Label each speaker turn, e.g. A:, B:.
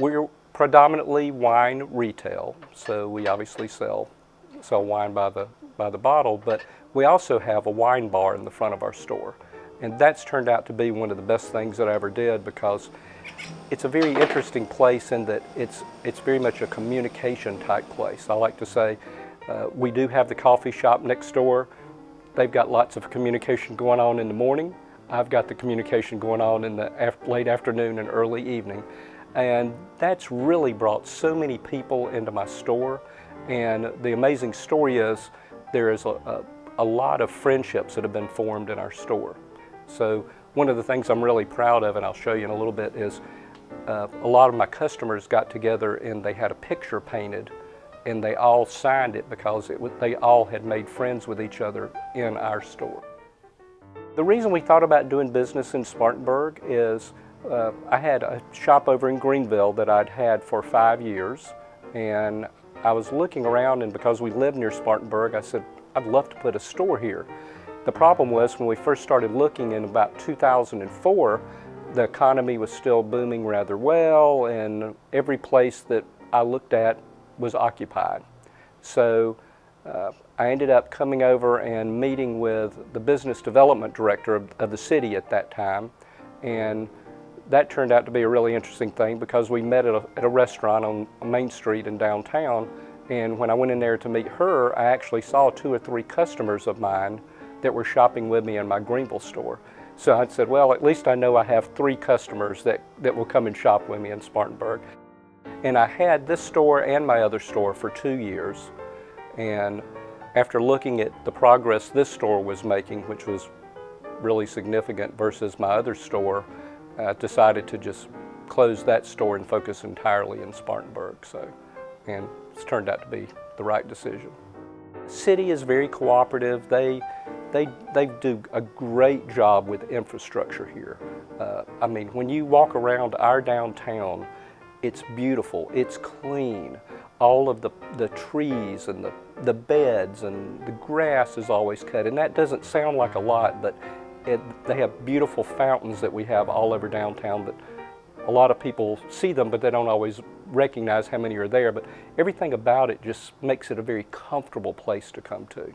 A: We're predominantly wine retail, so we obviously sell wine by the bottle, but we also have a wine bar in the front of our store. And that's turned out to be one of the best things that I ever did, because it's a very interesting place in that it's very much a communication type place. I like to say we do have the coffee shop next door. They've got lots of communication going on in the morning. I've got the communication going on in the late afternoon and early evening. And that's really brought so many people into my store. And the amazing story is there is a lot of friendships that have been formed in our store. So one of the things I'm really proud of, and I'll show you in a little bit, is a lot of my customers got together and they had a picture painted and they all signed it because they all had made friends with each other in our store. The reason we thought about doing business in Spartanburg is I had a shop over in Greenville that I'd had for 5 years, and I was looking around, and because we live near Spartanburg, I said, I'd love to put a store here. The problem was when we first started looking in about 2004, the economy was still booming rather well, and every place that I looked at was occupied. So I ended up coming over and meeting with the business development director of the city at that time, and that turned out to be a really interesting thing because we met at a restaurant on Main Street in downtown, and when I went in there to meet her, I actually saw 2 or 3 customers of mine that were shopping with me in my Greenville store. So I said, well, at least I know I have 3 customers that will come and shop with me in Spartanburg. And I had this store and my other store for 2 years, and after looking at the progress this store was making, which was really significant versus my other store, I decided to just close that store and focus entirely in Spartanburg. And it's turned out to be the right decision. The city is very cooperative. They do a great job with infrastructure here. I mean, when you walk around our downtown, it's beautiful, it's clean. All of the trees and the beds and the grass is always cut. And that doesn't sound like a lot, but they have beautiful fountains that we have all over downtown that a lot of people see them, but they don't always recognize how many are there. But everything about it just makes it a very comfortable place to come to.